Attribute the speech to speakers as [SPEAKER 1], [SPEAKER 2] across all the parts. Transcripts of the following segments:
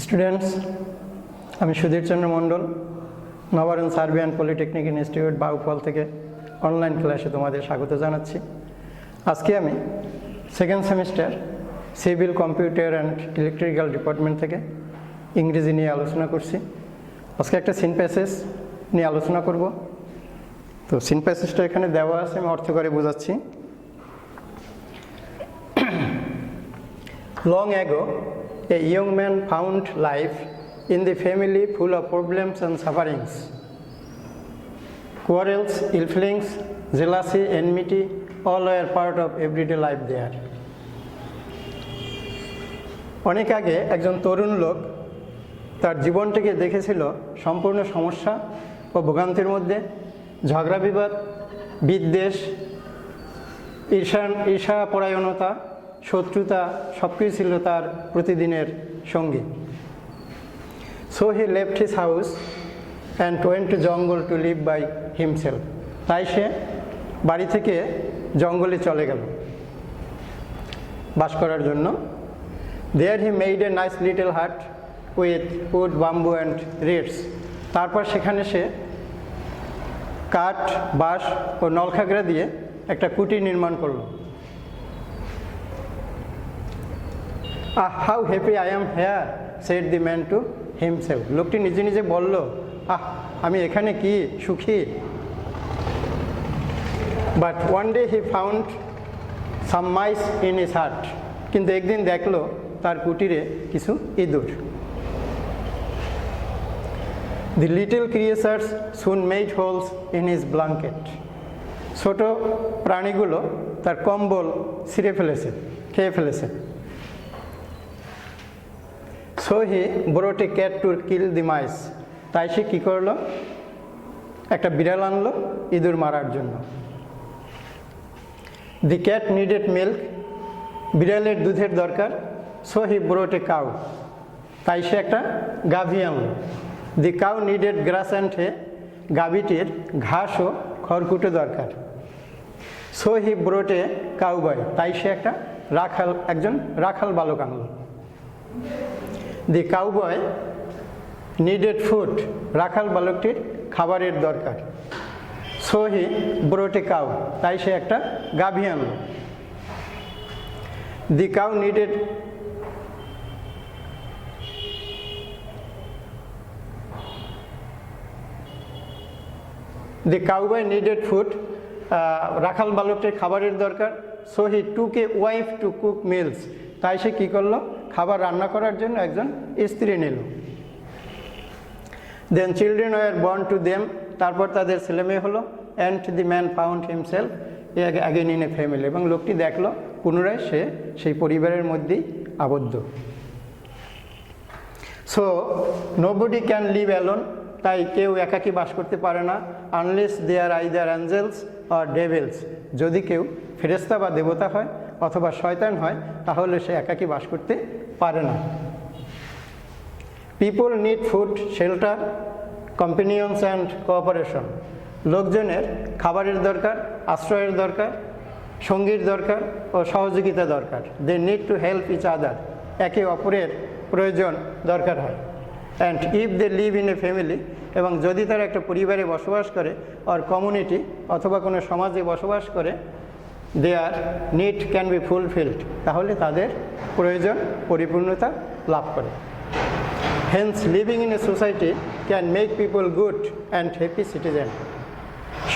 [SPEAKER 1] Students, আমি Sudhir Chandra Mondal, Nabarun Serbian polytechnic institute Bauphal থেকে online ক্লাসে তোমাদের স্বাগত জানাচ্ছি। আজকে আমি second semester civil computer and electrical department থেকে ইংরেজি নিয়ে আলোচনা করছি। আজকে একটা সিন প্যাসেজ নিয়ে আলোচনা করব। তো সিন প্যাসেজটা এখানে দেওয়া আছে, আমি অর্থ করে বোঝাচ্ছি। Long ago, a young man found life in the family full of problems and sufferings. Quarrels, ill feelings, jealousy, enmity, all were part of everyday life there. অনেক আগে একজন তরুণ লোক তার জীবনটাকে দেখেছিল সম্পূর্ণ সমস্যা ও ভোগান্তির মধ্যে। ঝগড়া বিবাদ, বিদ্বেষ, ঈর্ষাপরায়ণতা, শত্রুতা সব কিছু ছিল তার প্রতিদিনের সঙ্গী। So he left his house and went to jungle to live by himself. তাই সে বাড়ি থেকে জঙ্গলে চলে গেল বাস করার জন্য। There he made a nice little hut with wood, bamboo and reeds. তারপর সেখানে সে কাঠ, বাঁশ ও নলখাগড়া দিয়ে একটা কুটির নির্মাণ করলো। How happy I am here, said the man to himself. লোকটি নিজে নিজে বলল, আমি এখানে কি সুখী। But one day he found some mice in his hut. কিন্তু একদিন দেখলো তার কুটিরে কিছু ইঁদুর। The little creatures soon made holes in his blanket. ছোট প্রাণীগুলো তার কম্বল ছিঁড়ে ফেলেছে, খেয়ে ফেলেছে। So he brought a cat to kill the mice. তাই সে কী করলো, একটা বিড়াল আনলো ইঁদুর মারার জন্য। The cat needed milk. বিড়ালের দুধের দরকার। So he brought a cow. তাই সে একটা গাভী আনলো। The cow needed grass and hay. গাভীটির ঘাস ও খড়কুটো দরকার। So he brought a cowboy. তাই সে একজন রাখাল বালক আনলো। The cowboy needed food. রাখাল বালকটির খাবারের দরকার। So he brought a cow. তাই সে একটা গাভী আনলো। The cow needed The cowboy needed food. রাখাল বালকটির খাবারের দরকার। So he took a wife to cook meals. তাই সে কী করলো, খাবার রান্না করার জন্য একজন স্ত্রী নিল। Then children were born to them. তারপর তাদের ছেলেমেয়ে হলো। And the man found himself again in a family. এবং লোকটি দেখলো পুনরায় সে সেই পরিবারের মধ্যেই আবদ্ধ। So nobody can live alone. তাই কেউ একাকী বাস করতে পারে না। Unless they are either angels or devils. যদি কেউ ফেরেশতা বা দেবতা হয় অথবা শয়তান হয় তাহলে সে একাকী বাস করতে পারে না। People need food, shelter, companions and cooperation. লোকজনের খাবারের দরকার, আশ্রয়ের দরকার, সঙ্গীর দরকার ও সহযোগিতা দরকার। They need to help each other. একে অপরের প্রয়োজন দরকার হয়। And if they live in a family, এবং যদি তারা একটা পরিবারে বসবাস করে অর কমিউনিটি অথবা কোনো সমাজে বসবাস করে, their need can be fulfilled, তাহলে তাদের প্রয়োজন পরিপূর্ণতা লাভ করে। Hence living in a society can make people good and happy citizen.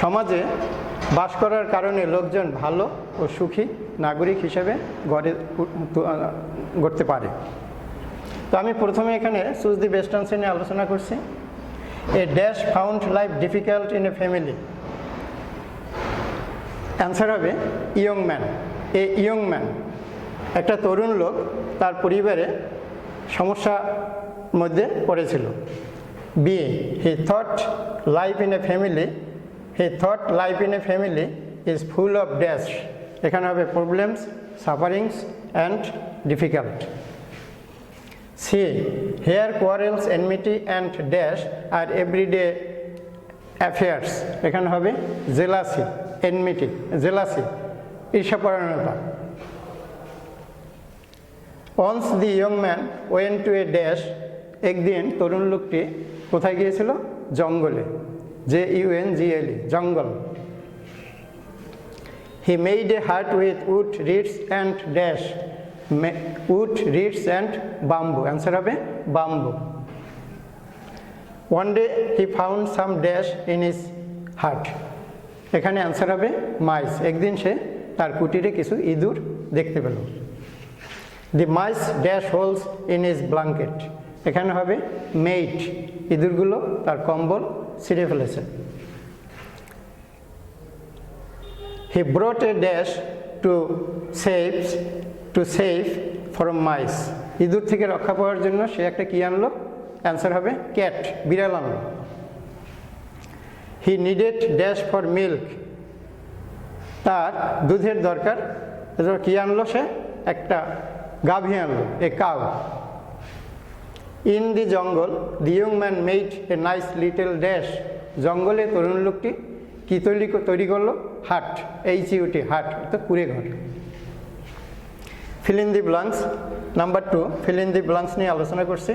[SPEAKER 1] সমাজে বাস করার কারণে লোকজন ভালো ও সুখী নাগরিক হিসেবে গড়তে পারে। তো আমি প্রথমে এখানে চুজ দি বেস্ট আনসার নিয়ে আলোচনা করছি। A dash found life difficult in a family. Answer হবে young man. A young man, একটা তরুণ লোক তার পরিবারে সমস্যার মধ্যে পড়েছিল। B, he thought life in a family is full of dash. এখানে হবে problems, sufferings and difficult. C, here quarrels, enmity and dash আর এভরিডে অ্যাফেয়ার্স। এখানে হবে জেলাসি, এনমিটি, জেলাসি, ঈর্ষাপরায়ণতা। Once the young man went to a dash একদিন তরুণ লোকটি কোথায় গিয়েছিল? জঙ্গলে, JUNGLE, জঙ্গল। He made a hut with wood, reeds and dash. Wood, reeds and bamboo. Answer হবে bamboo. One day he found some dash in his hut. এখানে answer হবে মাইস। একদিন সে তার কুটিরে কিছু ইঁদুর দেখতে পেল। The mice dash holes in his blanket. এখানে হবে মেইট, ইঁদুরগুলো তার কম্বল ছিঁড়ে ফেলেছে। He brought a dash to save from mice. ইঁদুর থেকে রক্ষা পাওয়ার জন্য সে একটা কি আনলো? অ্যান্সার হবে ক্যাট, বিড়াল আনলো। He needed dash for milk. তার দুধের দরকার, কি আনলো সে? একটা গাভী আনলো, a cow. In the jungle, the young man made a nice little dash. জঙ্গলে তরুণ লোকটি কি তৈরি করলো? হাট, HUT, হাট অর্থাৎ কুড়ে ঘর। Fill in the blanks. Number 2, fill in the blanks নিয়ে আলোচনা করছি।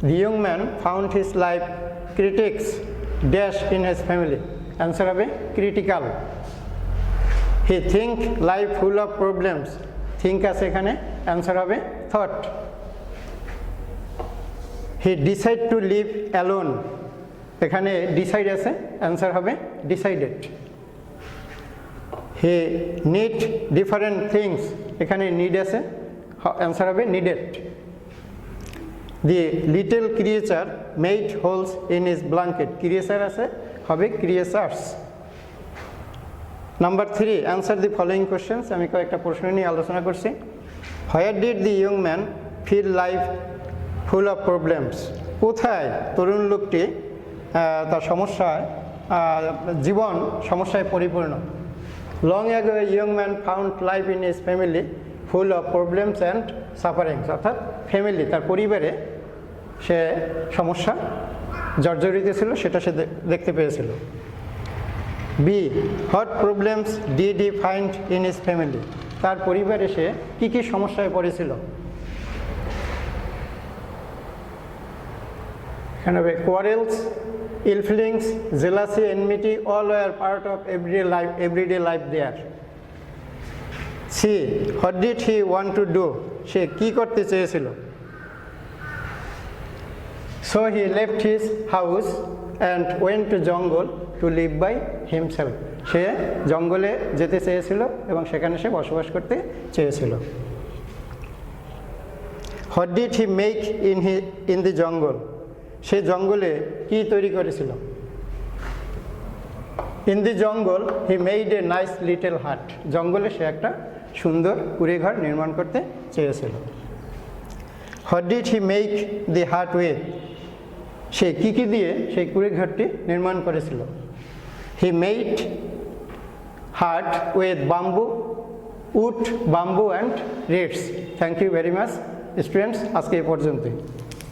[SPEAKER 1] The young man found his life critics dash in his family. Answer হবে critical. He think life full of problems. Think আছে এখানে, answer হবে thought. He decide to live alone. এখানে decide আছে, answer হবে decided. He need different things. এখানে need আছে, answer হবে needed. The little creature made holes in his blanket. Creature আছে, হবে creatures. Number 3, answer the following questions. আমি কয়েকটা প্রশ্ন নিয়ে আলোচনা করছি। Where did the young man feel life full of problems? কোথায় তরুণ লোকটি তার সমস্যায়, জীবন সমস্যায় পরিপূর্ণ? Long ago a young man found life in his family full of problems and sufferings. অর্থাৎ ফ্যামিলি, তার পরিবারে সে সমস্যা জর্জরিত ছিল, সেটা সে দেখতে পেয়েছিল। B, what problems did he find in his family? তার পরিবারে সে কি কি সমস্যায় পড়েছিল? এখানে হবে quarrels, ill feelings, jealousy, enmity, all were part of everyday life there. C, what did he want to do? সে কি করতে চেয়েছিল? So he left his house and went to jungle to live by himself. সে জঙ্গলে যেতে চেয়েছিল এবং সেখানে সে বসবাস করতে চেয়েছিল। What did he make in the jungle? সে জঙ্গলে কি তৈরি করেছিল? In the jungle he made a nice little hut. জঙ্গলে সে একটা সুন্দর কুঁড়ে ঘর নির্মাণ করতে চেয়েছিল। What did he make the hut with? সে কি দিয়ে সেই কুঁড়ে ঘরটি নির্মাণ করেছিল? He made hut with bamboo, wood, bamboo and reeds. Thank you very much students, আজকে এই পর্যন্তই।